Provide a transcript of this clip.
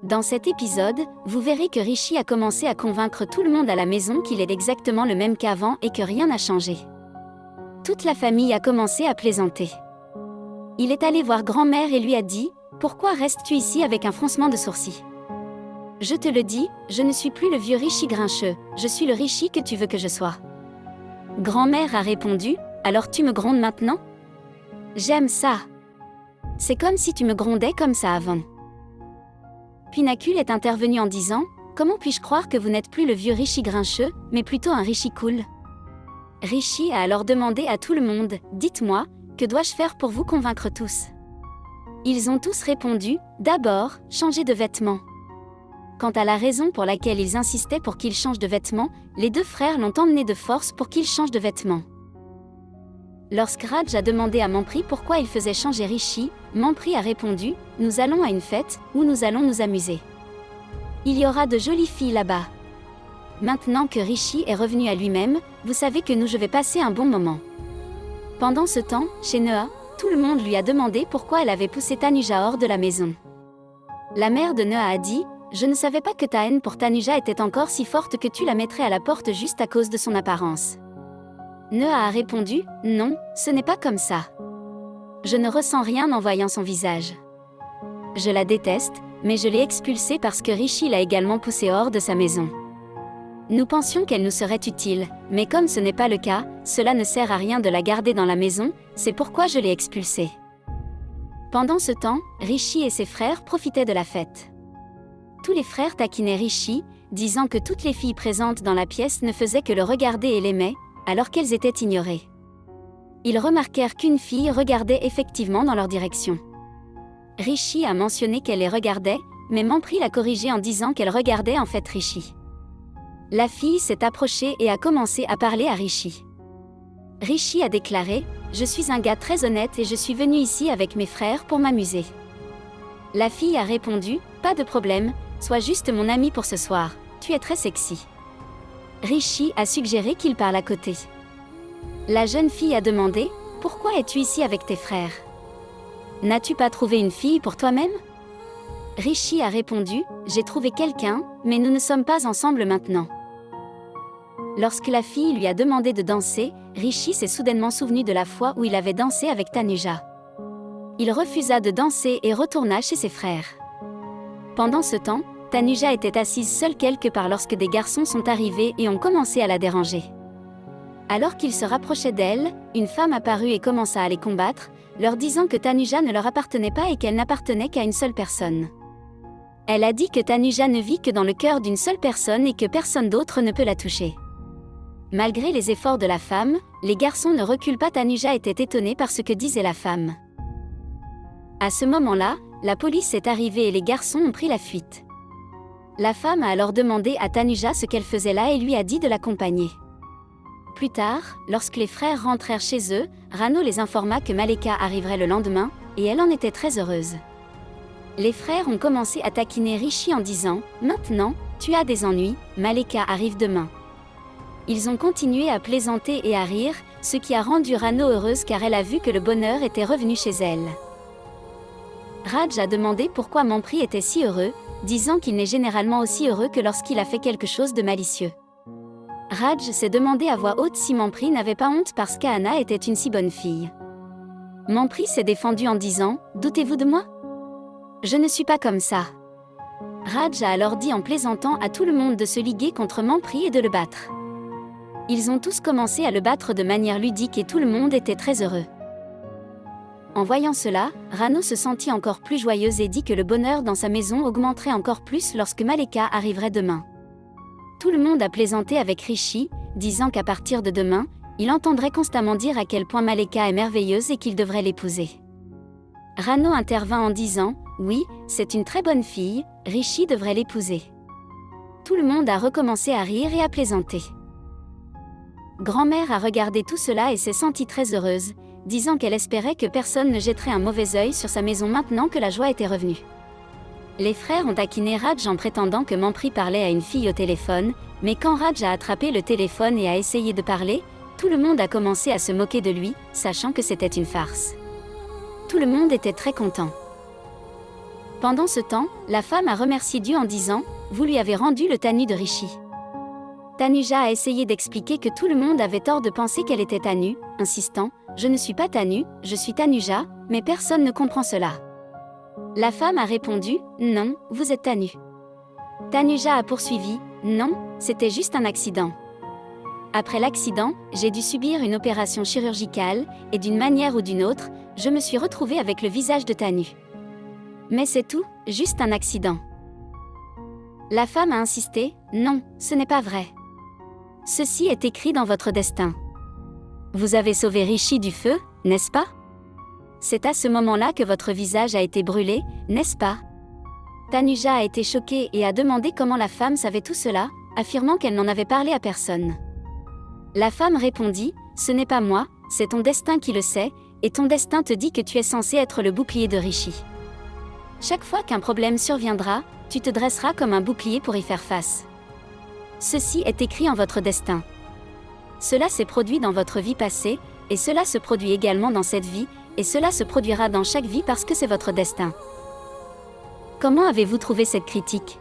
Dans cet épisode, vous verrez que Rishi a commencé à convaincre tout le monde à la maison qu'il est exactement le même qu'avant et que rien n'a changé. Toute la famille a commencé à plaisanter. Il est allé voir grand-mère et lui a dit « Pourquoi restes-tu ici avec un froncement de sourcils ? Je te le dis, je ne suis plus le vieux Rishi grincheux, je suis le Rishi que tu veux que je sois. » Grand-mère a répondu « Alors tu me grondes maintenant ? J'aime ça. C'est comme si tu me grondais comme ça avant. » Pinnacle est intervenu en disant « Comment puis-je croire que vous n'êtes plus le vieux Rishi grincheux, mais plutôt un Rishi cool ?» Rishi a alors demandé à tout le monde « Dites-moi, que dois-je faire pour vous convaincre tous ?» Ils ont tous répondu « D'abord, changer de vêtements. » Quant à la raison pour laquelle ils insistaient pour qu'il change de vêtements, les deux frères l'ont emmené de force pour qu'il change de vêtements. Lorsque Raj a demandé à Mampri pourquoi il faisait changer Rishi, Mampri a répondu « Nous allons à une fête, où nous allons nous amuser. Il y aura de jolies filles là-bas. Maintenant que Rishi est revenu à lui-même, vous savez que je vais passer un bon moment. » Pendant ce temps, chez Noah, tout le monde lui a demandé pourquoi elle avait poussé Tanuja hors de la maison. La mère de Noah a dit « Je ne savais pas que ta haine pour Tanuja était encore si forte que tu la mettrais à la porte juste à cause de son apparence. » Noah a répondu « Non, ce n'est pas comme ça. Je ne ressens rien en voyant son visage. Je la déteste, mais je l'ai expulsée parce que Rishi l'a également poussée hors de sa maison. Nous pensions qu'elle nous serait utile, mais comme ce n'est pas le cas, cela ne sert à rien de la garder dans la maison, c'est pourquoi je l'ai expulsée. » Pendant ce temps, Rishi et ses frères profitaient de la fête. Tous les frères taquinaient Rishi, disant que toutes les filles présentes dans la pièce ne faisaient que le regarder et l'aimaient, alors qu'elles étaient ignorées. Ils remarquèrent qu'une fille regardait effectivement dans leur direction. Rishi a mentionné qu'elle les regardait, mais Mampri l'a corrigé en disant qu'elle regardait en fait Rishi. La fille s'est approchée et a commencé à parler à Rishi. Rishi a déclaré « Je suis un gars très honnête et je suis venu ici avec mes frères pour m'amuser. » La fille a répondu « Pas de problème, sois juste mon ami pour ce soir, tu es très sexy. » Rishi a suggéré qu'il parle à côté. La jeune fille a demandé « Pourquoi es-tu ici avec tes frères ? N'as-tu pas trouvé une fille pour toi-même ?» Rishi a répondu « J'ai trouvé quelqu'un, mais nous ne sommes pas ensemble maintenant. » Lorsque la fille lui a demandé de danser, Rishi s'est soudainement souvenu de la fois où il avait dansé avec Tanuja. Il refusa de danser et retourna chez ses frères. Pendant ce temps, Tanuja était assise seule quelque part lorsque des garçons sont arrivés et ont commencé à la déranger. Alors qu'ils se rapprochaient d'elle, une femme apparut et commença à les combattre, leur disant que Tanuja ne leur appartenait pas et qu'elle n'appartenait qu'à une seule personne. Elle a dit que Tanuja ne vit que dans le cœur d'une seule personne et que personne d'autre ne peut la toucher. Malgré les efforts de la femme, les garçons ne reculent pas. Tanuja était étonnée par ce que disait la femme. À ce moment-là, la police est arrivée et les garçons ont pris la fuite. La femme a alors demandé à Tanuja ce qu'elle faisait là et lui a dit de l'accompagner. Plus tard, lorsque les frères rentrèrent chez eux, Rano les informa que Maleka arriverait le lendemain, et elle en était très heureuse. Les frères ont commencé à taquiner Rishi en disant « Maintenant, tu as des ennuis, Maleka arrive demain. » Ils ont continué à plaisanter et à rire, ce qui a rendu Rano heureuse car elle a vu que le bonheur était revenu chez elle. Raj a demandé pourquoi Mampri était si heureux, disant qu'il n'est généralement aussi heureux que lorsqu'il a fait quelque chose de malicieux. Raj s'est demandé à voix haute si Mampri n'avait pas honte parce qu'Anna était une si bonne fille. Mampri s'est défendu en disant « Doutez-vous de moi ? Je ne suis pas comme ça. » Raj a alors dit en plaisantant à tout le monde de se liguer contre Mampri et de le battre. Ils ont tous commencé à le battre de manière ludique et tout le monde était très heureux. En voyant cela, Rano se sentit encore plus joyeuse et dit que le bonheur dans sa maison augmenterait encore plus lorsque Maleka arriverait demain. Tout le monde a plaisanté avec Rishi, disant qu'à partir de demain, il entendrait constamment dire à quel point Maleka est merveilleuse et qu'il devrait l'épouser. Rano intervint en disant « Oui, c'est une très bonne fille, Rishi devrait l'épouser. » Tout le monde a recommencé à rire et à plaisanter. Grand-mère a regardé tout cela et s'est sentie très heureuse, disant qu'elle espérait que personne ne jetterait un mauvais œil sur sa maison maintenant que la joie était revenue. Les frères ont taquiné Raj en prétendant que Mampri parlait à une fille au téléphone, mais quand Raj a attrapé le téléphone et a essayé de parler, tout le monde a commencé à se moquer de lui, sachant que c'était une farce. Tout le monde était très content. Pendant ce temps, la femme a remercié Dieu en disant « Vous lui avez rendu le Tanu de Rishi ». Tanuja a essayé d'expliquer que tout le monde avait tort de penser qu'elle était Tanu, insistant « Je ne suis pas Tanu, je suis Tanuja, mais personne ne comprend cela ». La femme a répondu « Non, vous êtes Tanu ». Tanuja a poursuivi « Non, c'était juste un accident. Après l'accident, j'ai dû subir une opération chirurgicale, et d'une manière ou d'une autre, je me suis retrouvée avec le visage de Tanu. Mais c'est tout, juste un accident. » La femme a insisté « Non, ce n'est pas vrai. Ceci est écrit dans votre destin. Vous avez sauvé Rishi du feu, n'est-ce pas? C'est à ce moment-là que votre visage a été brûlé, n'est-ce pas? » Tanuja a été choquée et a demandé comment la femme savait tout cela, affirmant qu'elle n'en avait parlé à personne. La femme répondit « Ce n'est pas moi, c'est ton destin qui le sait, et ton destin te dit que tu es censé être le bouclier de Rishi. Chaque fois qu'un problème surviendra, tu te dresseras comme un bouclier pour y faire face. Ceci est écrit en votre destin. Cela s'est produit dans votre vie passée, et cela se produit également dans cette vie, et cela se produira dans chaque vie parce que c'est votre destin. » Comment avez-vous trouvé cette critique ?